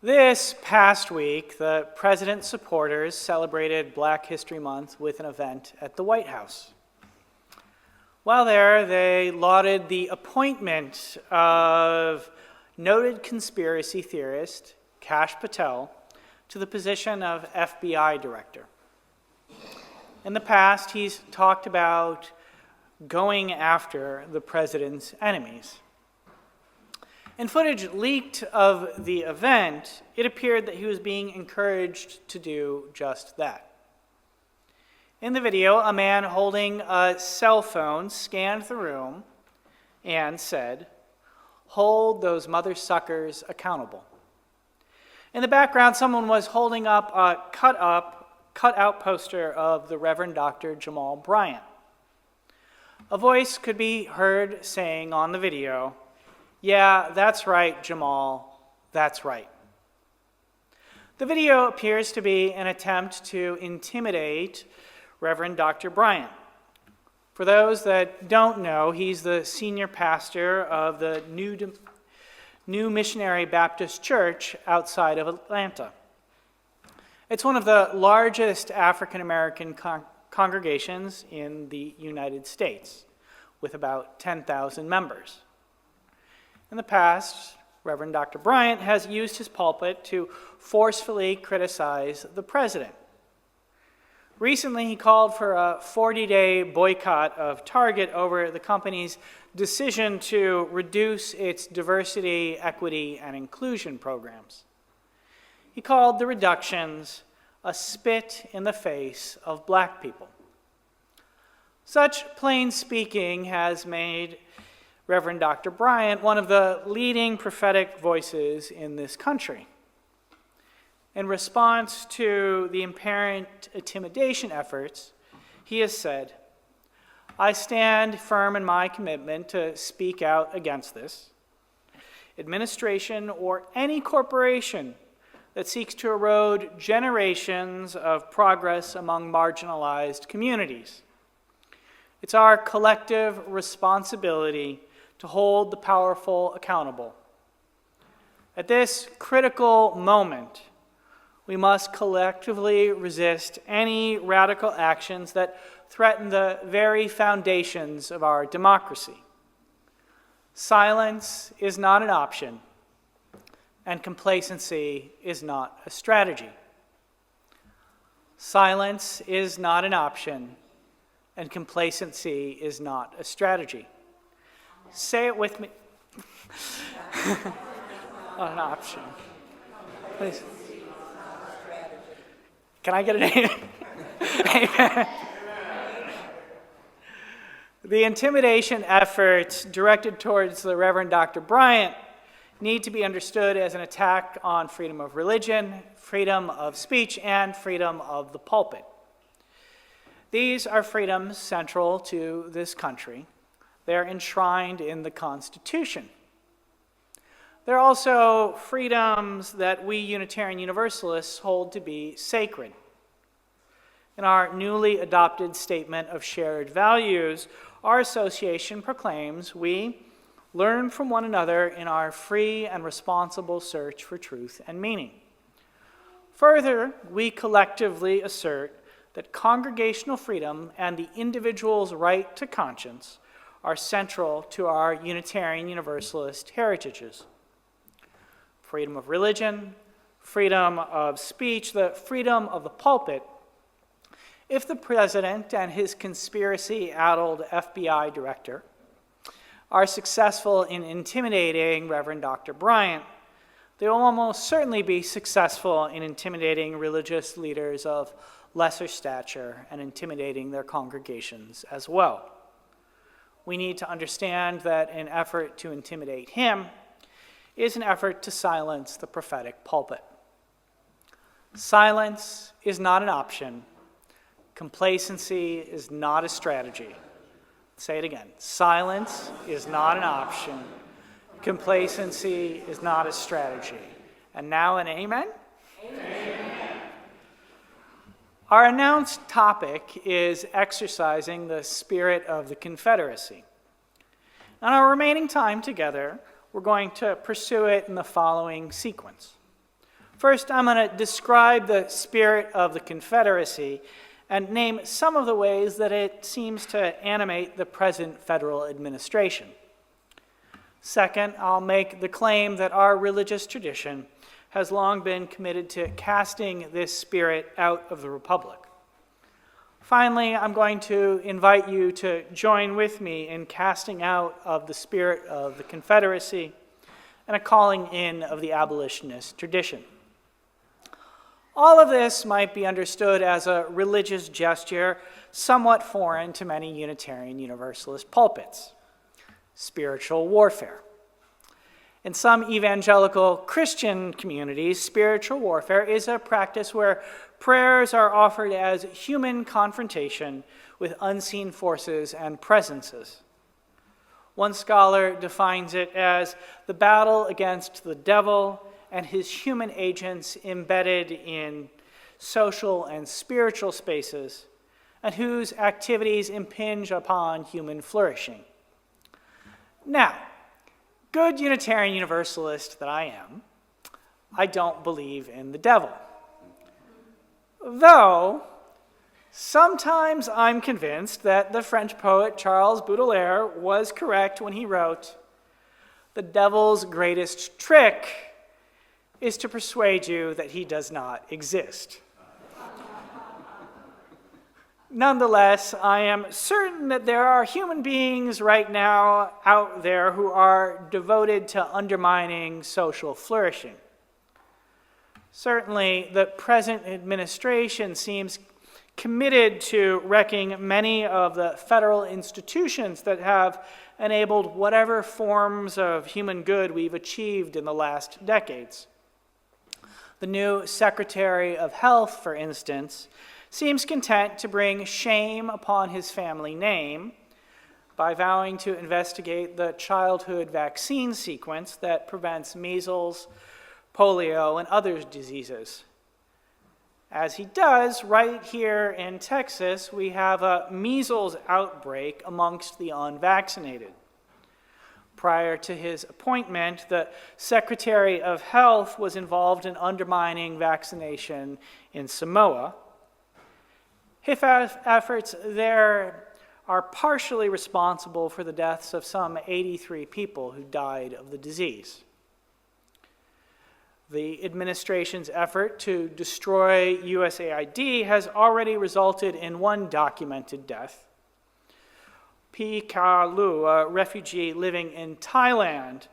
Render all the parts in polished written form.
This past week, the president's supporters celebrated Black History Month with an event at the White House. While there, they lauded the appointment of noted conspiracy theorist Kash Patel to the position of FBI director. In the past, he's talked about going after the president's enemies. In footage leaked of the event, it appeared that he was being encouraged to do just that. In the video, a man holding a cell phone scanned the room and said, "Hold those mother suckers accountable." In the background, someone was holding up a cut-out poster of the Reverend Dr. Jamal Bryant. A voice could be heard saying on the video, "Yeah, that's right, Jamal, that's right." The video appears to be an attempt to intimidate Reverend Dr. Bryant. For those that don't know, he's the senior pastor of the New Missionary Baptist Church outside of Atlanta. It's one of the largest African American congregations in the United States, with about 10,000 members. In the past, Reverend Dr. Bryant has used his pulpit to forcefully criticize the president. Recently, he called for a 40-day boycott of Target over the company's decision to reduce its diversity, equity, and inclusion programs. He called the reductions a spit in the face of Black people. Such plain speaking has made Reverend Dr. Bryant one of the leading prophetic voices in this country. In response to the apparent intimidation efforts, he has said, "I stand firm in my commitment to speak out against this. Administration or any corporation that seeks to erode generations of progress among marginalized communities. It's our collective responsibility to hold the powerful accountable. At this critical moment, we must collectively resist any radical actions that threaten the very foundations of our democracy. Silence is not an option, and complacency is not a strategy. Silence is not an option, and complacency is not a strategy." Say it with me. Not an option. Please. Can I get an amen? Amen. The intimidation efforts directed towards the Reverend Dr. Bryant need to be understood as an attack on freedom of religion, freedom of speech, and freedom of the pulpit. These are freedoms central to this country. They're enshrined in the Constitution. They're also freedoms that we Unitarian Universalists hold to be sacred. In our newly adopted statement of shared values, our association proclaims we learn from one another in our free and responsible search for truth and meaning. Further, we collectively assert that congregational freedom and the individual's right to conscience are central to our Unitarian Universalist heritages. Freedom of religion, freedom of speech, the freedom of the pulpit. If the president and his conspiracy-addled FBI director are successful in intimidating Reverend Dr. Bryant, they will almost certainly be successful in intimidating religious leaders of lesser stature and intimidating their congregations as well. We need to understand that an effort to intimidate him is an effort to silence the prophetic pulpit. Silence is not an option. Complacency is not a strategy. Say it again. Silence is not an option. Complacency is not a strategy. And now an amen? Amen. Our announced topic is exorcising the spirit of the Confederacy. On our remaining time together, we're going to pursue it in the following sequence. First, I'm going to describe the spirit of the Confederacy and name some of the ways that it seems to animate the present federal administration. Second, I'll make the claim that our religious tradition has long been committed to casting this spirit out of the Republic. Finally, I'm going to invite you to join with me in casting out of the spirit of the Confederacy and a calling in of the abolitionist tradition. All of this might be understood as a religious gesture somewhat foreign to many Unitarian Universalist pulpits: spiritual warfare. In some evangelical Christian communities, spiritual warfare is a practice where prayers are offered as human confrontation with unseen forces and presences. One scholar defines it as the battle against the devil and his human agents embedded in social and spiritual spaces, and whose activities impinge upon human flourishing. Now, good Unitarian Universalist that I am, I don't believe in the devil. Though, sometimes I'm convinced that the French poet Charles Baudelaire was correct when he wrote, "The devil's greatest trick is to persuade you that he does not exist." Nonetheless, I am certain that there are human beings right now out there who are devoted to undermining social flourishing. Certainly, the present administration seems committed to wrecking many of the federal institutions that have enabled whatever forms of human good we've achieved in the last decades. The new Secretary of Health, for instance, seems content to bring shame upon his family name by vowing to investigate the childhood vaccine sequence that prevents measles, polio, and other diseases. As he does, right here in Texas, we have a measles outbreak amongst the unvaccinated. Prior to his appointment, the Secretary of Health was involved in undermining vaccination in Samoa. His efforts there are partially responsible for the deaths of some 83 people who died of the disease. The administration's effort to destroy USAID has already resulted in one documented death. P. Ka Lu, a refugee living in Thailand,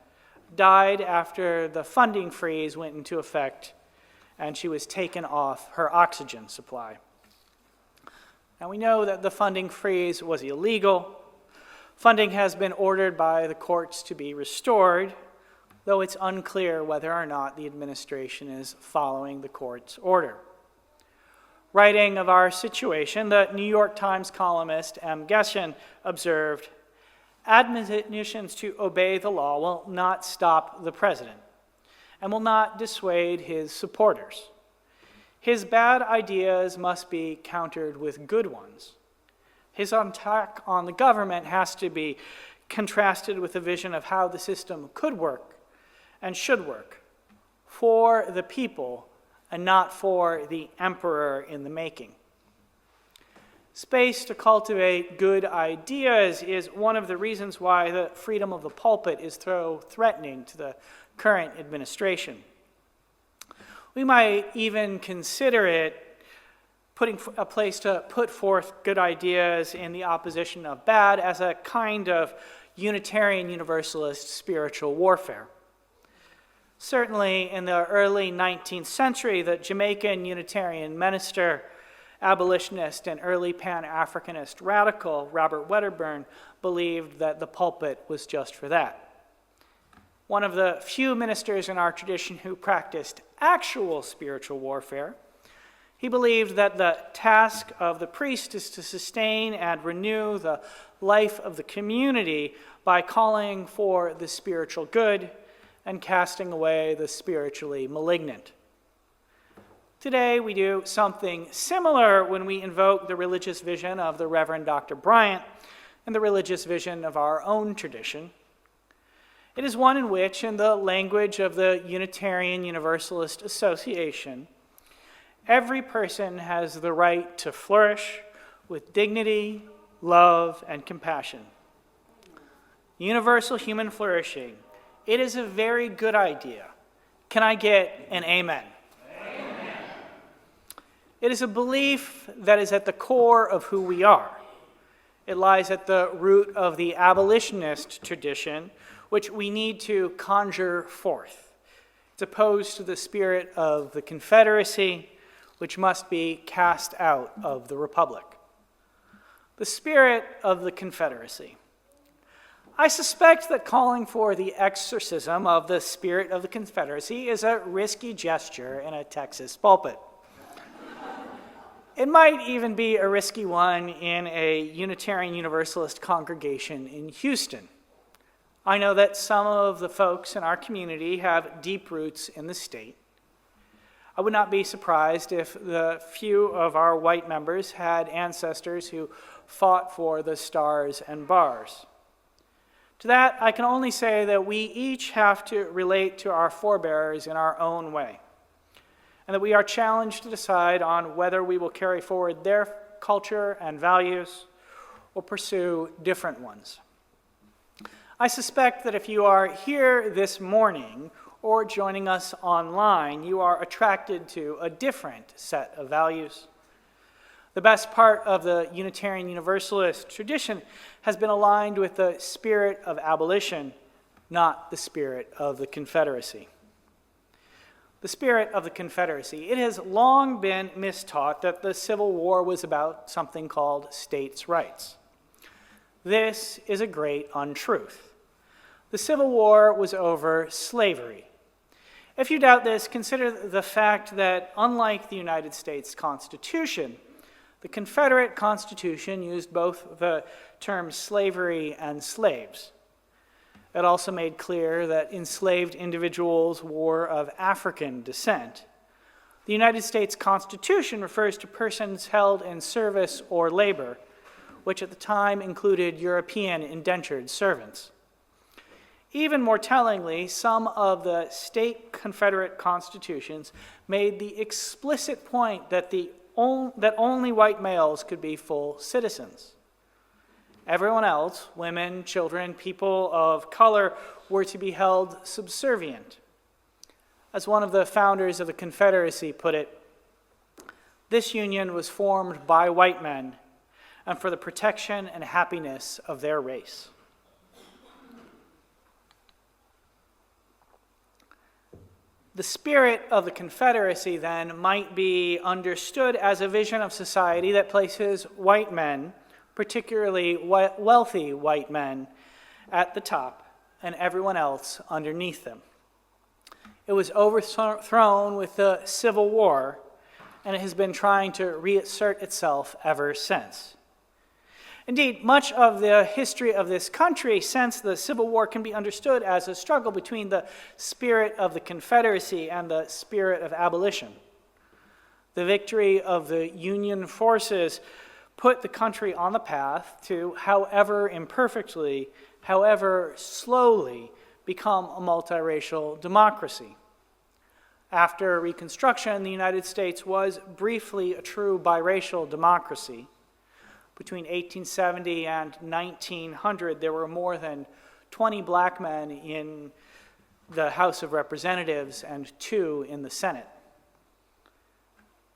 died after the funding freeze went into effect and she was taken off her oxygen supply. Now, we know that the funding freeze was illegal. Funding has been ordered by the courts to be restored, though it's unclear whether or not the administration is following the court's order. Writing of our situation, the New York Times columnist M. Geshen observed, "Admonitions to obey the law will not stop the president and will not dissuade his supporters. His bad ideas must be countered with good ones. His attack on the government has to be contrasted with a vision of how the system could work and should work for the people and not for the emperor in the making." Space to cultivate good ideas is one of the reasons why the freedom of the pulpit is so threatening to the current administration. We might even consider it putting a place to put forth good ideas in the opposition of bad as a kind of Unitarian Universalist spiritual warfare. Certainly in the early 19th century, the Jamaican Unitarian minister, abolitionist, and early Pan-Africanist radical Robert Wedderburn believed that the pulpit was just for that. One of the few ministers in our tradition who practiced actual spiritual warfare, he believed that the task of the priest is to sustain and renew the life of the community by calling for the spiritual good and casting away the spiritually malignant. Today, we do something similar when we invoke the religious vision of the Reverend Dr. Bryant and the religious vision of our own tradition. It is one in which, in the language of the Unitarian Universalist Association, every person has the right to flourish with dignity, love, and compassion. Universal human flourishing. It is a very good idea. Can I get an amen? Amen. It is a belief that is at the core of who we are. It lies at the root of the abolitionist tradition, which we need to conjure forth. It's opposed to the spirit of the Confederacy, which must be cast out of the Republic. The spirit of the Confederacy. I suspect that calling for the exorcism of the spirit of the Confederacy is a risky gesture in a Texas pulpit. It might even be a risky one in a Unitarian Universalist congregation in Houston. I know that some of the folks in our community have deep roots in the state. I would not be surprised if the few of our white members had ancestors who fought for the stars and bars. To that, I can only say that we each have to relate to our forebears in our own way, and that we are challenged to decide on whether we will carry forward their culture and values or pursue different ones. I suspect that if you are here this morning or joining us online, you are attracted to a different set of values. The best part of the Unitarian Universalist tradition has been aligned with the spirit of abolition, not the spirit of the Confederacy. The spirit of the Confederacy. It has long been mistaught that the Civil War was about something called states' rights. This is a great untruth. The Civil War was over slavery. If you doubt this, consider the fact that, unlike the United States Constitution, the Confederate Constitution used both the terms slavery and slaves. It also made clear that enslaved individuals were of African descent. The United States Constitution refers to persons held in service or labor, which at the time included European indentured servants. Even more tellingly, some of the state Confederate constitutions made the explicit point that only white males could be full citizens. Everyone else, women, children, people of color, were to be held subservient. As one of the founders of the Confederacy put it, this union was formed by white men and for the protection and happiness of their race. The spirit of the Confederacy, then, might be understood as a vision of society that places white men, particularly wealthy white men, at the top and everyone else underneath them. It was overthrown with the Civil War, and it has been trying to reassert itself ever since. Indeed, much of the history of this country since the Civil War can be understood as a struggle between the spirit of the Confederacy and the spirit of abolition. The victory of the Union forces put the country on the path to, however imperfectly, however slowly, become a multiracial democracy. After Reconstruction, the United States was briefly a true biracial democracy. Between 1870 and 1900, there were more than 20 black men in the House of Representatives and 2 in the Senate.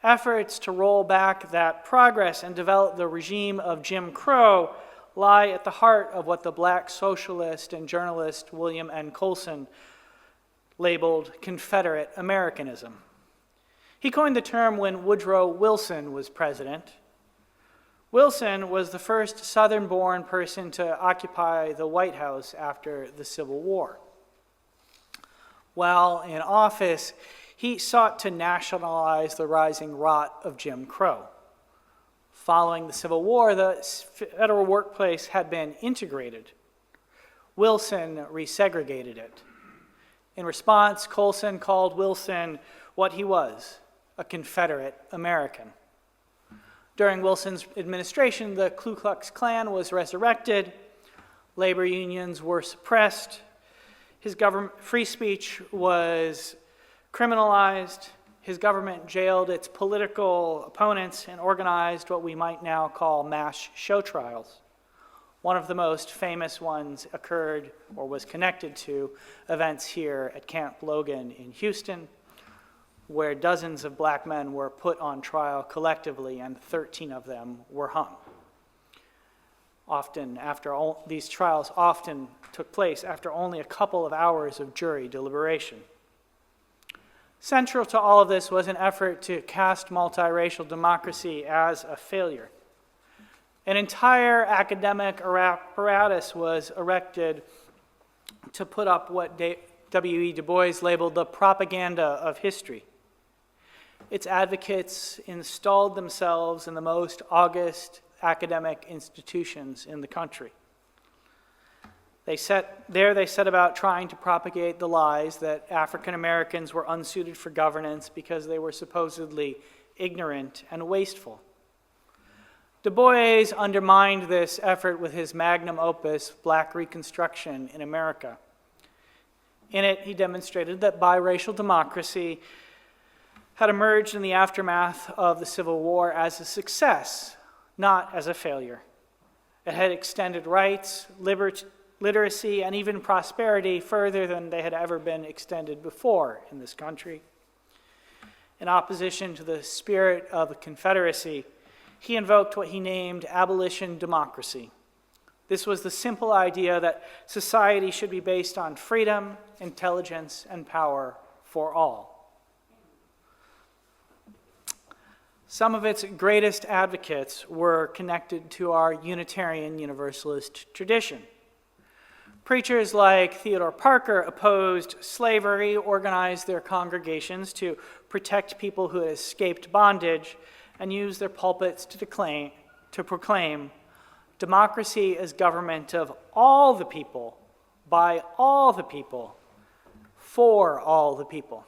Efforts to roll back that progress and develop the regime of Jim Crow lie at the heart of what the black socialist and journalist William N. Colin labeled Confederate Americanism. He coined the term when Woodrow Wilson was president. Wilson was the first Southern-born person to occupy the White House after the Civil War. While in office, he sought to nationalize the rising rot of Jim Crow. Following the Civil War, the federal workplace had been integrated. Wilson resegregated it. In response, Colson called Wilson what he was, a Confederate American. During Wilson's administration, the Ku Klux Klan was resurrected, labor unions were suppressed, Free speech was criminalized. His government jailed its political opponents and organized what we might now call mass show trials. One of the most famous ones occurred or was connected to events here at Camp Logan in Houston, where dozens of black men were put on trial collectively and 13 of them were hung. These trials often took place after only a couple of hours of jury deliberation. Central to all of this was an effort to cast multiracial democracy as a failure. An entire academic apparatus was erected to put up what W.E. Du Bois labeled the propaganda of history. Its advocates installed themselves in the most august academic institutions in the country. They set about trying to propagate the lies that African Americans were unsuited for governance because they were supposedly ignorant and wasteful. Du Bois undermined this effort with his magnum opus, Black Reconstruction in America. In it, he demonstrated that biracial democracy had emerged in the aftermath of the Civil War as a success, not as a failure. It had extended rights, literacy, and even prosperity further than they had ever been extended before in this country. In opposition to the spirit of the Confederacy, he invoked what he named abolition democracy. This was the simple idea that society should be based on freedom, intelligence, and power for all. Some of its greatest advocates were connected to our Unitarian Universalist tradition. Preachers like Theodore Parker opposed slavery, organized their congregations to protect people who had escaped bondage, and used their pulpits to proclaim democracy as government of all the people, by all the people, for all the people.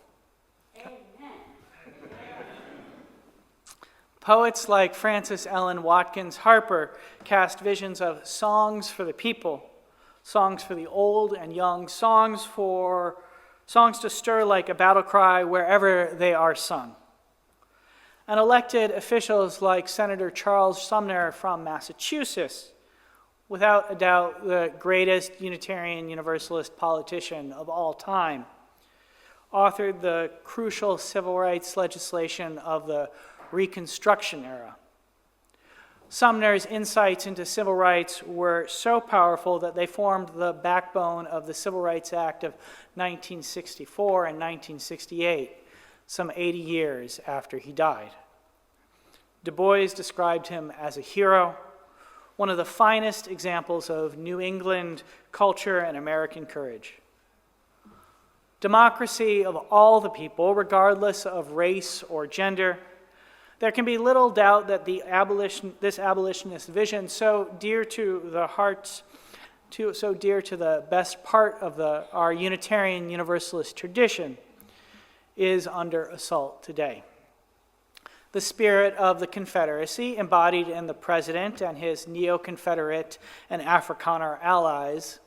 Poets like Frances Ellen Watkins Harper cast visions of songs for the people, songs for the old and young, songs to stir like a battle cry wherever they are sung. And elected officials like Senator Charles Sumner from Massachusetts, without a doubt the greatest Unitarian Universalist politician of all time, authored the crucial civil rights legislation of the Reconstruction era. Sumner's insights into civil rights were so powerful that they formed the backbone of the Civil Rights Act of 1964 and 1968, some 80 years after he died. Du Bois described him as a hero, one of the finest examples of New England culture and American courage. Democracy of all the people, regardless of race or gender. There can be little doubt that this abolitionist vision, so dear to the best part of our Unitarian Universalist tradition, is under assault today. The spirit of the Confederacy, embodied in the president and his neo-Confederate and Afrikaner allies,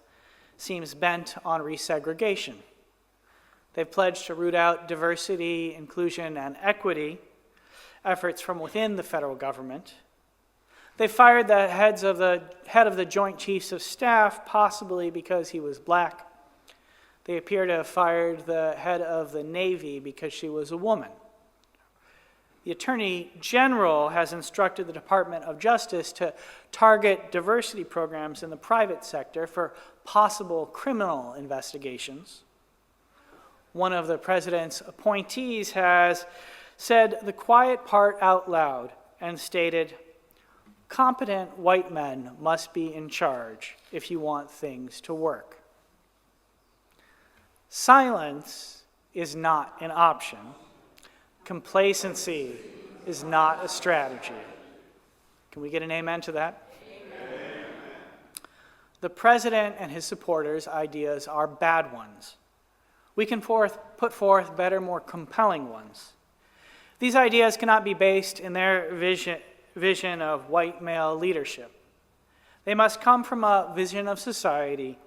seems bent on resegregation. They've pledged to root out diversity, inclusion, and equity efforts from within the federal government. They fired the head of the Joint Chiefs of Staff, possibly because he was black. They appear to have fired the head of the Navy because she was a woman. The Attorney General has instructed the Department of Justice to target diversity programs in the private sector for possible criminal investigations. One of the president's appointees has said the quiet part out loud and stated, "Competent white men must be in charge if you want things to work." Silence is not an option. Complacency is not a strategy. Can we get an amen to that? Amen. The president and his supporters' ideas are bad ones. We can put forth better, more compelling ones. These ideas cannot be based in their vision of white male leadership. They must come from a vision of society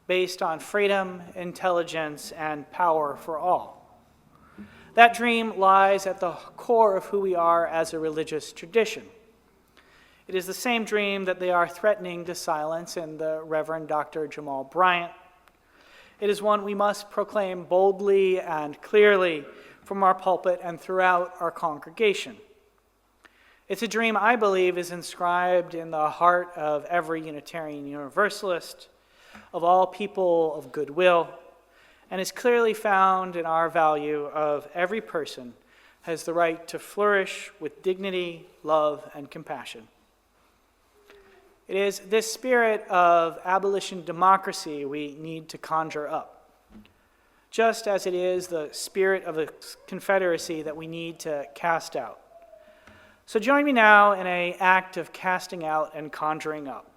based on freedom, intelligence, and power for all. That dream lies at the core of who we are as a religious tradition. It is the same dream that they are threatening to silence in the Reverend Dr. Jamal Bryant. It is one we must proclaim boldly and clearly from our pulpit and throughout our congregation. It's a dream I believe is inscribed in the heart of every Unitarian Universalist, of all people of goodwill, and is clearly found in our value of every person has the right to flourish with dignity, love, and compassion. It is this spirit of abolition democracy we need to conjure up, just as it is the spirit of the Confederacy that we need to cast out. So join me now in an act of casting out and conjuring up.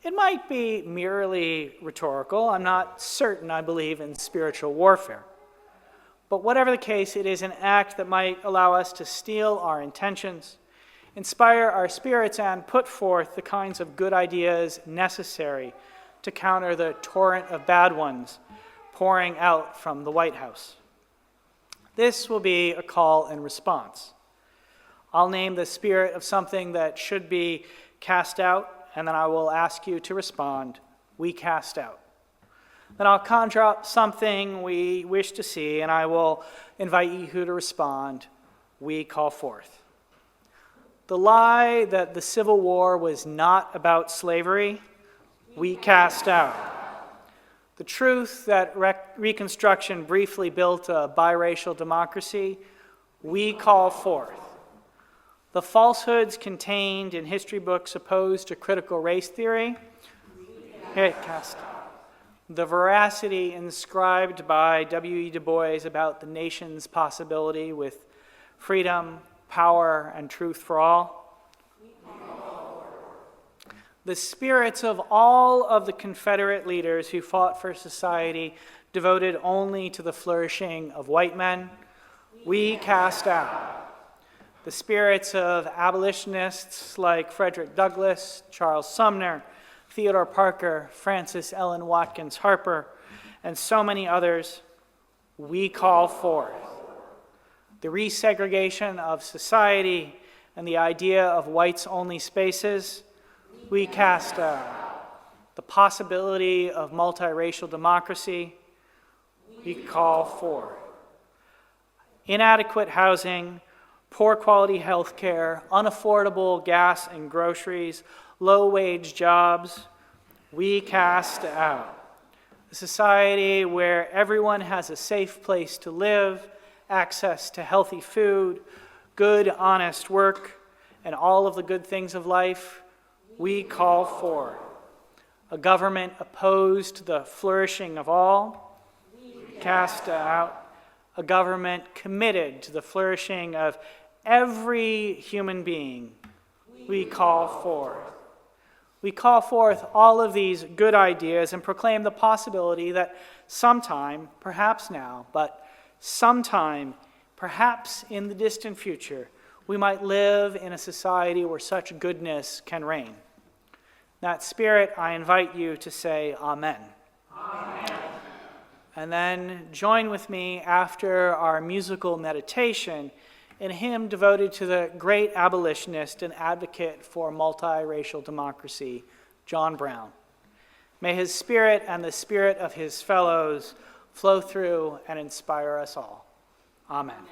It might be merely rhetorical. I'm not certain I believe in spiritual warfare. But whatever the case, it is an act that might allow us to steel our intentions, inspire our spirits, and put forth the kinds of good ideas necessary to counter the torrent of bad ones pouring out from the White House. This will be a call and response. I'll name the spirit of something that should be cast out, and then I will ask you to respond, "We cast out." Then I'll conjure up something we wish to see, and I will invite you to respond, "We call forth." The lie that the Civil War was not about slavery, we cast out. The truth that Reconstruction briefly built a biracial democracy, we call forth. The falsehoods contained in history books opposed to critical race theory, cast out. The veracity inscribed by W.E. Du Bois about the nation's possibility with freedom, power, and truth for all. The spirits of all of the Confederate leaders who fought for a society devoted only to the flourishing of white men, we cast out. The spirits of abolitionists like Frederick Douglass, Charles Sumner, Theodore Parker, Frances Ellen Watkins Harper, and so many others, we call forth. The resegregation of society and the idea of whites-only spaces, we cast out. The possibility of multiracial democracy, we call forth. Inadequate housing, poor quality health care, unaffordable gas and groceries, low-wage jobs, we cast out. A society where everyone has a safe place to live, access to healthy food, good, honest work, and all of the good things of life, we call forth. A government opposed to the flourishing of all, we cast out. A government committed to the flourishing of every human being, we call forth. We call forth all of these good ideas and proclaim the possibility that sometime, perhaps now, but sometime, perhaps in the distant future, we might live in a society where such goodness can reign. In that spirit, I invite you to say amen. Amen. And then join with me after our musical meditation in a hymn devoted to the great abolitionist and advocate for multiracial democracy, John Brown. May his spirit and the spirit of his fellows flow through and inspire us all. Amen.